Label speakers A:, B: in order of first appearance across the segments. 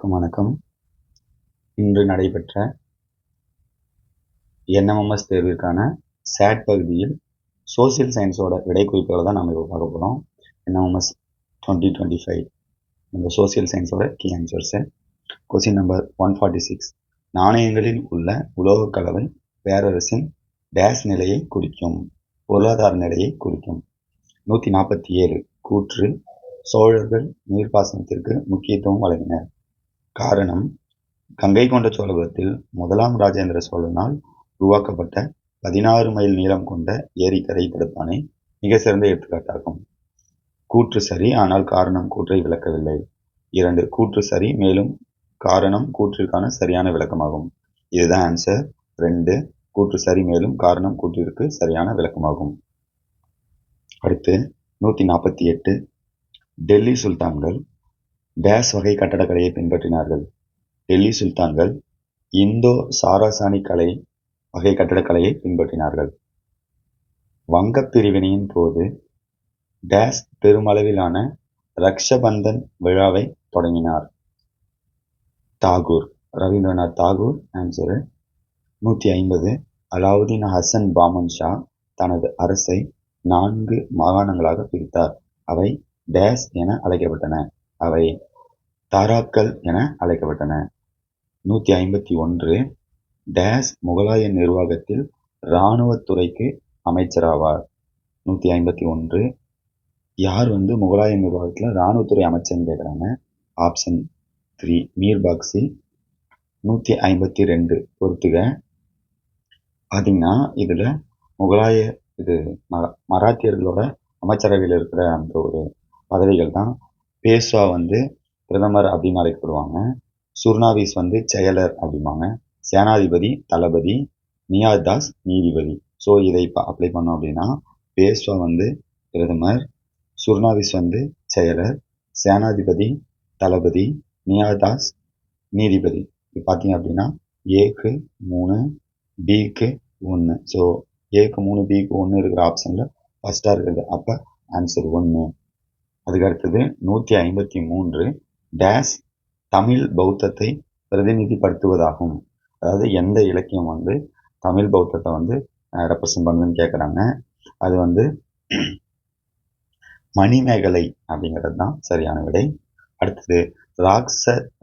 A: அனைவருக்கும் வணக்கம். இன்று நடைபெற்ற என்எம்எம்எஸ் தேர்விற்கான சேட் பகுதியில் சோசியல் சயின்ஸோட விடை குறிப்புகளை தான் நம்ம இப்போ பார்க்க போகிறோம். என்எம்எம்எஸ் 2025 இந்த சோசியல் சயின்ஸோட கீ ஆன்சர்ஸு. Question number 146. நாணயங்களில் உள்ள உலோகக் கலவை பேரரசின் டேஸ் நிலையை குறிக்கும், பொருளாதார நிலையை குறிக்கும். 147. கூற்று: சோழர்கள் நீர்ப்பாசனத்திற்கு முக்கியத்துவம் வழங்கினர். காரணம்: கங்கை கொண்ட சோழபுரத்தில் முதலாம் ராஜேந்திர சோழனால் உருவாக்கப்பட்ட 16 மைல் நீளம் கொண்ட ஏரிக்கரை தடுப்பானை மிக சிறந்த எடுத்துக்காட்டாகும். கூற்று சரி, ஆனால் காரணம் கூற்றை விளக்கவில்லை. 2. கூற்று சரி, மேலும் காரணம் கூற்றிற்கான சரியான விளக்கமாகும். இதுதான் ஆன்சர். 2. கூற்று சரி, மேலும் காரணம் கூற்றிற்கு சரியான விளக்கமாகும். அடுத்து 148. டெல்லி சுல்தான்கள் டேஸ் வகை கட்டடக்கலையை பின்பற்றினார்கள். டெல்லி சுல்தான்கள் இந்தோ சாராசானி கலை வகை கட்டடக்கலையை பின்பற்றினார்கள். வங்கப் பிரிவினையின் போது டேஸ் பெருமளவிலான ரக்ஷபந்தன் விழாவை தொடங்கினார். தாகூர், ரவீந்திரநாத் தாகூர் ஆன்சரு. 150. அலாவுதீன் ஹசன் பாமன் ஷா தனது அரசை 4 மாகாணங்களாக பிரித்தார். அவை டேஸ் என அழைக்கப்பட்டன. அவை தாராக்கள் என அழைக்கப்பட்டன. 151. டேஸ் முகலாய நிர்வாகத்தில் இராணுவத்துறைக்கு அமைச்சராவார். 151. யார் முகலாய நிர்வாகத்தில் இராணுவத்துறை அமைச்சர்னு கேட்குறாங்க. ஆப்ஷன் 3 மீர் பாக்சி. 152 பொறுத்துக. பார்த்தீங்கன்னா இதில் முகலாய மராத்தியர்களோட அமைச்சரவையில் இருக்கிற அந்த ஒரு பதவிகள் தான். பேஷ்வா பிரதமர் அப்படின்னு அழைக்கப்படுவாங்க. சுர்னாவிஸ் செயலர் அப்படிம்பாங்க. சேனாதிபதி தளபதி, நியாதாஸ் நீதிபதி. ஸோ இதை இப்போ அப்ளை பண்ணோம் அப்படின்னா பேஷ்வா பிரதமர், சுர்னாவிஸ் செயலர், சேனாதிபதி தளபதி, நியாதாஸ் நீதிபதி. இப்போ பார்த்தீங்க அப்படின்னா ஏக்கு 3 பிக்கு 1. ஸோ ஏக்கு 3 பிக்கு 1 இருக்கிற ஆப்ஷனில் ஃபஸ்ட்டாக இருக்குது. அப்போ ஆன்சர் 1. அதுக்கு அடுத்தது 153. டேஸ் தமிழ் பௌத்தத்தை பிரதிநிதிப்படுத்துவதாகும். அதாவது எந்த இலக்கியம் தமிழ் பௌத்தத்தை ரெப்ரசன்ட் பண்ணுதுன்னு கேட்குறாங்க. அது மணிமேகலை அப்படிங்கிறது தான் சரியான விடை. அடுத்தது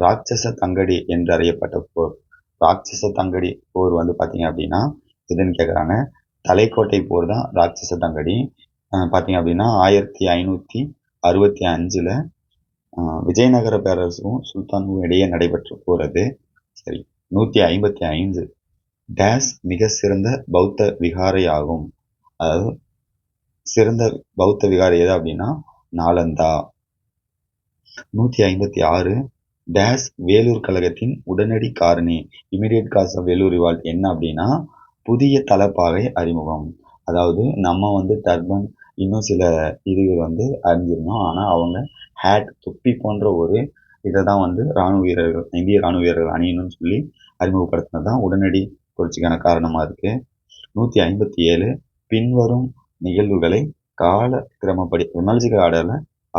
A: ராட்சச தங்கடி என்று அறியப்பட்ட போர். ராட்சச தங்கடி போர் பார்த்தீங்க அப்படின்னா எதுன்னு கேட்குறாங்க. தலைக்கோட்டை போர் தான் ராட்சச தங்கடி. பார்த்தீங்க அப்படின்னா 1565 விஜயநகர பேரரசும் சுல்தானுக்கும் இடையே நடைபெற்ற போர் அது. சரி. 155. டேஸ் மிக சிறந்த பௌத்த விகாரை ஆகும். அதாவது சிறந்த பௌத்த விகாரை எது அப்படின்னா நாலந்தா. 156. டேஸ் வேலூர் கழகத்தின் உடனடி காரணி, immediate cause of Vellore revolt என்ன அப்படின்னா புதிய தலப்பாகை அறிமுகம். அதாவது நம்ம டர்பன் இன்னும் சில இதுகள் அறிஞ்சிருந்தோம். ஆனால் அவங்க ஹேட், தொப்பி போன்ற ஒரு இதை தான் இராணுவ வீரர்கள், இந்திய இராணுவ வீரர்கள் அணியணும்னு சொல்லி அறிமுகப்படுத்தினது தான் உடனடி புரட்சிக்கான காரணமாக இருக்கு. 157. பின்வரும் நிகழ்வுகளை கால கிரமப்படி ரொனாலஜிக்கல்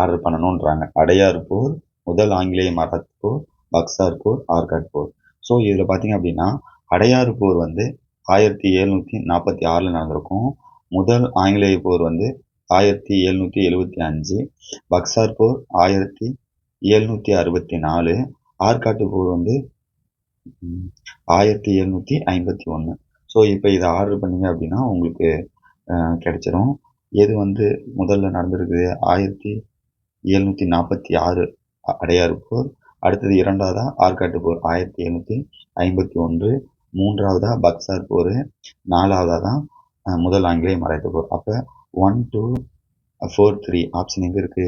A: ஆர்டர் பண்ணணுன்றாங்க. அடையாறு போர், முதல் ஆங்கிலேய மராத் போர், பக்சார் போர், ஆர்காட் போர். ஸோ இதில் பார்த்தீங்க அப்படின்னா அடையாறு போர் 1746 நடந்திருக்கும். முதல் ஆங்கிலேய போர் 1775. பக்சார் போர் 1764. ஆர்காட்டு போர் 1751. ஸோ இப்போ இதை ஆர்டர் பண்ணீங்க அப்படின்னா உங்களுக்கு கிடைச்சிரும். எது முதல்ல நடந்திருக்குது 1746 அடையாறு போர். அடுத்தது இரண்டாவதா ஆர்காட்டு போர் 1751. மூன்றாவதா பக்சார் போர். நாலாவதா தான் முதல் ஆங்கிலேய மராத்திய போர். அப்போ 1 2 4 3 ஆப்ஷன் எங்கே இருக்குது?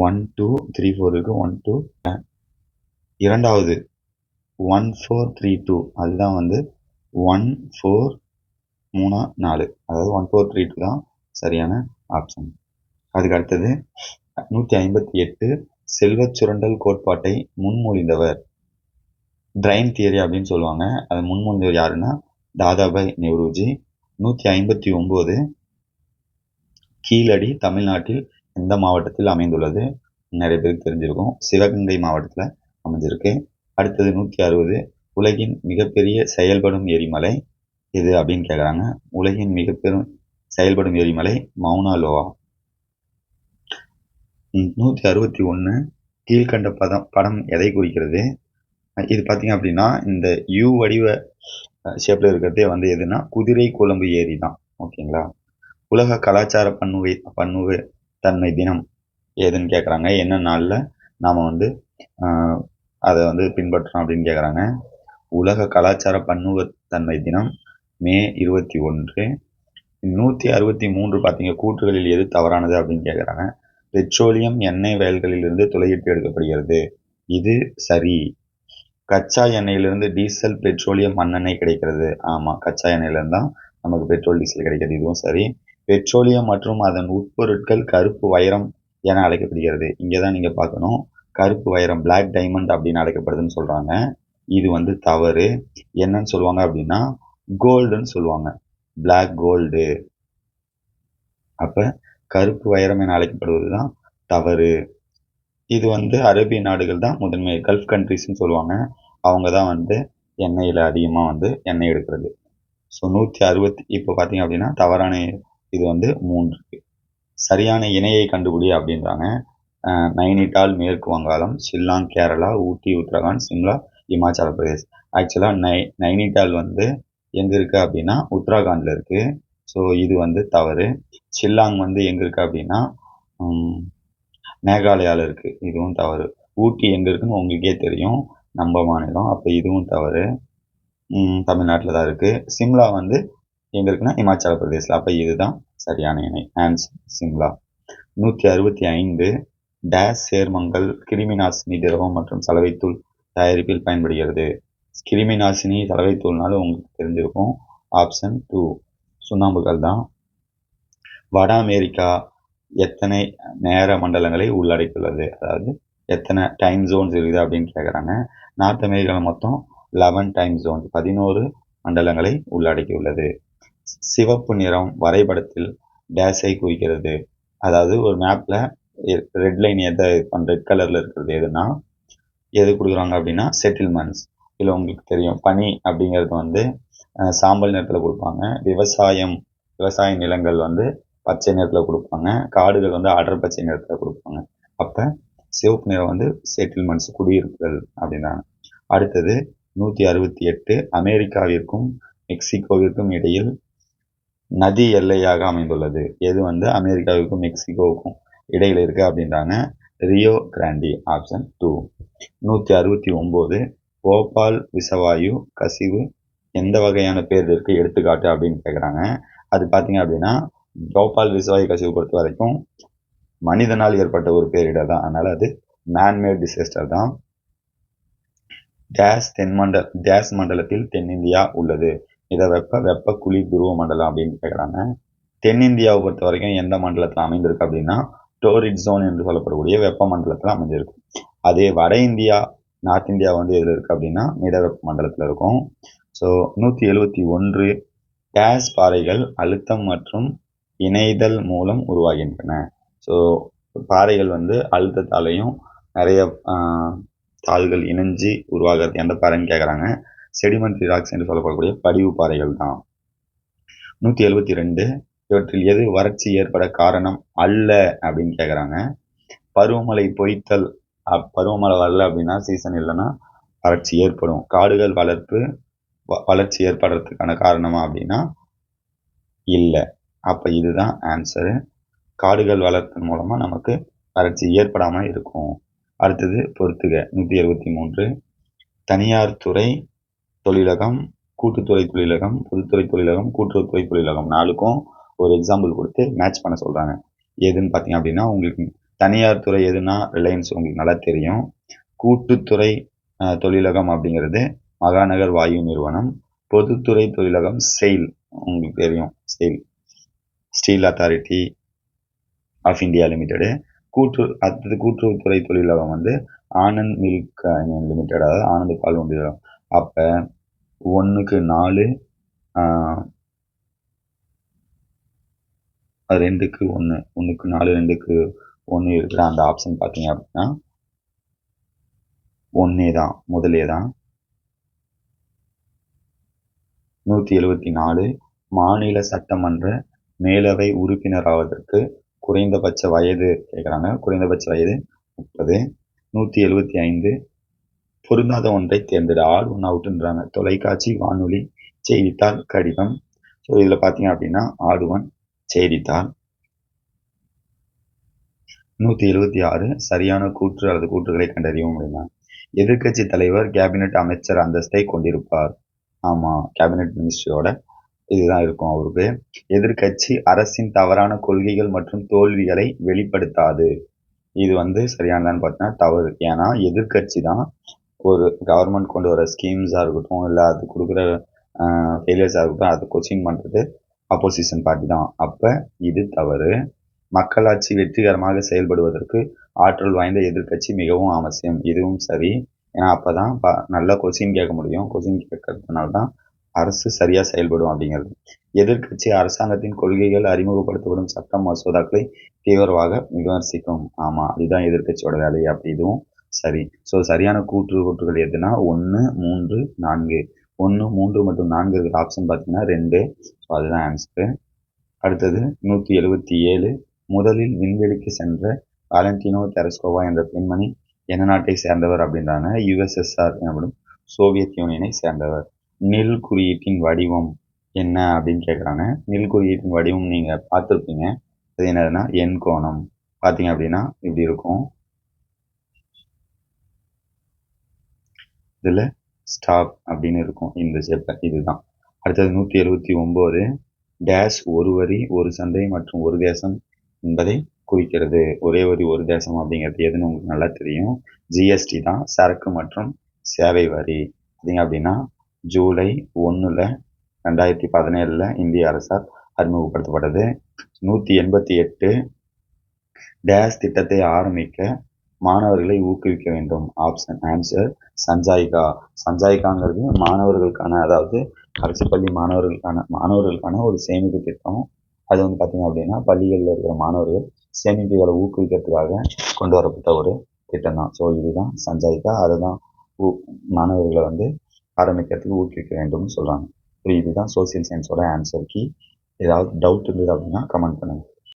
A: 1 2 3 4 இருக்குது. 1 2. இரண்டாவது 1 4 3 2 அதுதான் 1 4 3 4. அதாவது 1 4 3 2 தான் சரியான ஆப்ஷன். அதுக்கு அடுத்தது 158. செல்வச் சுரண்டல் கோட்பாட்டை முன்மொழிந்தவர். ட்ரைன் தியரி அப்படின்னு சொல்லுவாங்க. அதை முன்மொழிந்தவர் யாருன்னா தாதாபாய் நெவ்ருஜி. 159. கீழடி தமிழ்நாட்டில் எந்த மாவட்டத்தில் அமைந்துள்ளது? நிறைய பேருக்கு தெரிஞ்சிருக்கும். சிவகங்கை மாவட்டத்தில் அமைஞ்சிருக்கு. அடுத்தது 160 உலகின் மிகப்பெரிய செயல்படும் எரிமலை எது அப்படின்னு கேட்குறாங்க. உலகின் மிகப்பெரும் செயல்படும் எரிமலை மவுனா லோவா. 161 கீழ்கண்ட படம் எதை குறிக்கிறது? இது பார்த்தீங்க அப்படின்னா இந்த யூ வடிவ ஷேப்ல இருக்கிறதே வந்து எதுனா குதிரை குழம்பு ஏரி தான். ஓகேங்களா. உலக கலாச்சார பன்முக தன்மை தினம் ஏதுன்னு கேட்குறாங்க. என்ன நாளில் நாம் வந்து அதை வந்து பின்பற்றோம் அப்படின்னு கேட்குறாங்க. உலக கலாச்சார பன்முகத்தன்மை தினம் மே 21. 163 பார்த்தீங்க கூற்றுகளில் எது தவறானது அப்படின்னு கேட்குறாங்க. பெட்ரோலியம் எண்ணெய் வயல்களிலிருந்து துளையிட்டு எடுக்கப்படுகிறது. இது சரி. கச்சா எண்ணெயிலிருந்து டீசல் பெட்ரோலியம் மண்ணெண்ணெய் கிடைக்கிறது. ஆமாம், கச்சா எண்ணெயிலிருந்து தான் நமக்கு பெட்ரோல் டீசல் கிடைக்கிறது. இதுவும் சரி. பெட்ரோலியம் மற்றும் அதன் உட்பொருட்கள் கருப்பு வைரம் என அழைக்கப்படுகிறது. இங்கே தான் நீங்கள் பார்க்கணும். கருப்பு வைரம் பிளாக் டைமண்ட் அப்படின்னு அழைக்கப்படுதுன்னு சொல்கிறாங்க. இது வந்து தவறு. என்னன்னு சொல்லுவாங்க அப்படின்னா கோல்டுன்னு சொல்லுவாங்க. Black gold. அப்போ கருப்பு வைரம் என அழைக்கப்படுவது தான் தவறு. இது வந்து அரேபிய நாடுகள் தான் முதன்மை கல்ஃப் கண்ட்ரிஸ்ன்னு சொல்லுவாங்க. அவங்க தான் வந்து எண்ணெயில் அதிகமாக வந்து எண்ணெய் எடுக்கிறது. ஸோ 160 இப்போ பார்த்தீங்க அப்படின்னா தவறான இது வந்து 3. சரியான இணையை கண்டுபிடி அப்படின்றாங்க. நைனிடால் மேற்கு வங்காளம், ஷில்லாங் கேரளா, ஊட்டி உத்தரகாண்ட், சிம்லா இமாச்சல பிரதேஷ். ஆக்சுவலாக நைனிடால் வந்து எங்கே இருக்குது அப்படின்னா உத்தராகாண்டில் இருக்குது. ஸோ இது வந்து தவறு. ஷில்லாங் வந்து எங்கே இருக்குது அப்படின்னா மேகாலயாவில் இருக்குது. இதுவும் தவறு. ஊட்டி எங்கே இருக்குன்னு உங்களுக்கே தெரியும், நம்ம மாநிலம். அப்போ இதுவும் தவறு. தமிழ்நாட்டில் தான் இருக்குது. சிம்லா வந்து எங்கே இருக்குன்னா இமாச்சல பிரதேசில். அப்போ இதுதான் சரியான இணை. ஆன்சர் சிம்லா. 165 டேஸ் சேர்மங்கள் கிருமிநாசினி திரவம் மற்றும் சலவைத்தூள் தயாரிப்பில் பயன்படுகிறது. கிருமிநாசினி சலவைத்தூள்னால உங்களுக்கு தெரிஞ்சிருக்கும். ஆப்ஷன் 2 சுண்ணாம்புகள் தான். வட அமெரிக்கா எத்தனை நேர மண்டலங்களை உள்ளடக்கியுள்ளது? அதாவது எத்தனை டைம் ஜோன்ஸ் இருக்குது அப்படின்னு கேட்குறாங்க. நார்த் அமெரிக்காவில் மொத்தம் 11 டைம் ஜோன்ஸ் 11 மண்டலங்களை உள்ளடக்கியுள்ளது. சிவப்பு நிறம் வரைபடத்தில் டேஸை குறிக்கிறது. அதாவது ஒரு மேப்பில் ரெட் லைன் ரெட் கலரில் இருக்கிறது எதுனா எது கொடுக்குறாங்க அப்படின்னா செட்டில்மெண்ட்ஸ். இதில் உங்களுக்கு தெரியும் பனி அப்படிங்கிறது வந்து சாம்பல் நிறத்தில் கொடுப்பாங்க. விவசாய நிலங்கள் வந்து பச்சை நிறத்தில் கொடுப்பாங்க. காடுகள் வந்து அடர் பச்சை நிறத்தில் கொடுப்பாங்க. அப்போ சிவப்பு நிறம் வந்து செட்டில்மெண்ட்ஸ் குடியிருப்புகள் அப்படின்றாங்க. அடுத்தது 168 அமெரிக்காவிற்கும் மெக்சிகோவிற்கும் இடையில் நதி எல்லையாக அமைந்துள்ளது. எது வந்து அமெரிக்காவுக்கும் மெக்சிகோவுக்கும் இடையில இருக்கு அப்படின்றாங்க. ரியோ கிராண்டி. ஆப்ஷன் 2. 169 போபால் விஷவாயு கசிவு எந்த வகையான பேருக்கு எடுத்துக்காட்டு அப்படின்னு கேட்குறாங்க. அது பார்த்தீங்க அப்படின்னா போபால் விஷவாயு கசிவு பொறுத்த வரைக்கும் மனிதனால் ஏற்பட்ட ஒரு பேரிடர் தான். அதனால அது மேன்மேட் டிசாஸ்டர் தான். டேஸ் மண்டலத்தில் தென்னிந்தியா உள்ளது. இதை வெப்ப குளிர் துருவ மண்டலம் அப்படின்னு கேட்குறாங்க. தென்னிந்தியாவை பொறுத்த வரைக்கும் எந்த மண்டலத்தில் அமைந்திருக்கு அப்படின்னா டோரிட் ஜோன் என்று சொல்லப்படக்கூடிய வெப்ப மண்டலத்தில் அமைஞ்சிருக்கு. அதே வட இந்தியா நார்த் இந்தியா வந்து எதில் இருக்குது அப்படின்னா மித வெப்ப மண்டலத்தில் இருக்கும். ஸோ 171 டேஸ் பாறைகள் அழுத்தம் மற்றும் இணைதல் மூலம் உருவாகின்றன. ஸோ பாறைகள் வந்து அழுத்தத்தாலையும் நிறைய தாள்கள் இணைஞ்சு உருவாகிறது எந்த பாறைன்னு கேட்குறாங்க. செடிமெண்ட்ரி ராக்ஸ் என்று சொல்லப்படக்கூடிய படிவு பாறைகள் தான். 172 இவற்றில் எது வறட்சி ஏற்பட காரணம் அல்ல அப்படின்னு கேட்குறாங்க. பருவமழை பொய்த்தல். பருவமழை வரல அப்படின்னா சீசன் இல்லைன்னா வறட்சி ஏற்படும். காடுகள் வளர்ச்சி ஏற்படுறதுக்கான காரணமா அப்படின்னா இல்லை. அப்போ இதுதான் ஆன்சரு. காடுகள் வளர்ப்பதன் மூலமாக நமக்கு வறட்சி ஏற்படாமல் இருக்கும். அடுத்தது பொறுத்துக. 173 தனியார் துறை தொழிலகம், கூட்டுத்துறை தொழிலகம், பொதுத்துறை தொழிலகம், கூட்டுறவுத்துறை தொழிலகம் 4க்கும் ஒரு எக்ஸாம்பிள் கொடுத்து மேட்ச் பண்ண சொல்கிறாங்க. எதுன்னு பார்த்தீங்க அப்படின்னா உங்களுக்கு தனியார் துறை எதுனா ரிலையன்ஸ் உங்களுக்கு நல்லா தெரியும். கூட்டுத்துறை தொழிலகம் அப்படிங்கிறது மகாநகர் வாயு நிறுவனம். பொதுத்துறை தொழிலகம் செயில் உங்களுக்கு தெரியும். Steel authority of India limited. கூட்டுறவுத்துறை தொழிலகம் வந்து ஆனந்த் மில்க் லிமிடெட், அதாவது ஆனந்த் பால் நிறுவனம். அப்போ 1:4 2:1 1:4 2:1 இருக்கிற அந்த ஆப்ஷன் பார்த்தீங்க அப்படின்னா ஒன்னே தான், முதலே தான். 174 மாநில சட்டமன்ற மேலவை உறுப்பினராவதற்கு குறைந்தபட்ச வயது கேட்குறாங்க. குறைந்தபட்ச வயது 30. 175 பொருந்தாத ஒன்றை தேர்ந்தெடு. All one அவுட்ன்றாங்க. தொலைக்காட்சி, வானொலி, செய்தித்தாள், கடிதம். ஸோ இதில் பார்த்தீங்க அப்படின்னா ஆல் ஒன் செய்தித்தாள். 176 சரியான கூற்று அல்லது கூற்றுகளை கண்டறியவும் அப்படின்னா எதிர்க்கட்சி தலைவர் கேபினெட் அமைச்சர் அந்தஸ்தை கொண்டிருப்பார். ஆமா, கேபினெட் மினிஸ்ட்ரியோட இதுதான் இருக்கும் அவருக்கு. எதிர்க்கட்சி அரசின் தவறான கொள்கைகள் மற்றும் தோல்விகளை வெளிப்படுத்தாது. இது சரியானதான்னு பார்த்தீங்கன்னா தவறு. ஏன்னா எதிர்க்கட்சி தான் ஒரு கவர்மெண்ட் கொண்டு வர ஸ்கீம்ஸா இருக்கட்டும், இல்லை அது கொடுக்குற ஃபெயிலியர்ஸாக இருக்கட்டும், அதை கொஸ்டின் பண்ணுறது அப்போசிஷன் பார்ட்டி தான். அப்போ இது தவறு. மக்களாட்சி வெற்றிகரமாக செயல்படுவதற்கு ஆற்றல் வாய்ந்த எதிர்க்கட்சி மிகவும் அவசியம். இதுவும் சரி. ஏன்னா அப்பதான் நல்ல கொஸ்டின் கேட்க முடியும். கொஸ்டின் கேட்கறதுனால தான் அரசு சரியா செயல்படும் அப்படிங்கிறது. எதிர்க்கட்சி அரசாங்கத்தின் கொள்கைகள், அறிமுகப்படுத்தப்படும் சட்ட மசோதாக்களை தீவிரமாக விமர்சிக்கும். ஆமா, இதுதான் எதிர்க்கட்சியோட வேலை. அப்படி இதுவும் சரி. ஸோ சரியான கூற்றுகள் எதுனா 1, 3, 4. 1, 3 மற்றும் 4 இருக்கிற ஆப்ஷன் பார்த்தீங்கன்னா 2. ஸோ அதுதான் ஆன்சரு. அடுத்தது 177 முதலில் விண்வெளிக்கு சென்ற வாலண்டினோ தெரஸ்கோவா என்ற பெண்மணி என்ன நாட்டை சேர்ந்தவர் அப்படின்றாங்க. யுஎஸ்எஸ்ஆர் எனப்படும் சோவியத் யூனியனை சேர்ந்தவர். நில் குறியீட்டின் வடிவம் என்ன அப்படின்னு கேட்குறாங்க. நில் குறியீட்டின் வடிவம் நீங்க பார்த்துருப்பீங்க. அது என்னதுன்னா எண் கோணம். பார்த்தீங்க அப்படின்னா இப்படி இருக்கும். இதுல ஸ்டாப் அப்படின்னு இருக்கும் இந்த ஷேப்ல. இதுதான். அடுத்தது 179 டேஷ் ஒரு வரி ஒரு சந்தை மற்றும் ஒரு தேசம் என்பதை குறிக்கிறது. ஒரே வரி ஒரு தேசம் அப்படிங்கிறது எதுன்னு உங்களுக்கு நல்லா தெரியும். ஜிஎஸ்டி தான், சரக்கு மற்றும் சேவை வரி. பார்த்தீங்க அப்படின்னா ஜூலை 1 2017 இந்திய அரசால் அறிமுகப்படுத்தப்பட்டது. 188 டேஷ் திட்டத்தை ஆரம்பிக்க மாணவர்களை ஊக்குவிக்க வேண்டும். Option answer சஞ்சாய்கா. சஞ்சாய்காங்கிறது மாணவர்களுக்கான, அதாவது அரசு பள்ளி மாணவர்களுக்கான ஒரு சேமிப்பு திட்டம். அது பார்த்தீங்க அப்படின்னா பள்ளிகளில் இருக்கிற மாணவர்கள் சேமிப்புகளை ஊக்குவிக்கிறதுக்காக கொண்டு வரப்பட்ட ஒரு திட்டம் தான். ஸோ இதுதான் சஞ்சாய்கா. அதுதான் மாணவர்களை ஆரம்பிக்கிறதுக்கு ஊக்குவிக்க வேண்டும்னு சொல்றாங்க. ஸோ இதுதான் சோசியல் சயின்ஸோட ஆன்சர் கீ. ஏதாவது டவுட் இருந்தது அப்படின்னா கமெண்ட் பண்ணுங்க.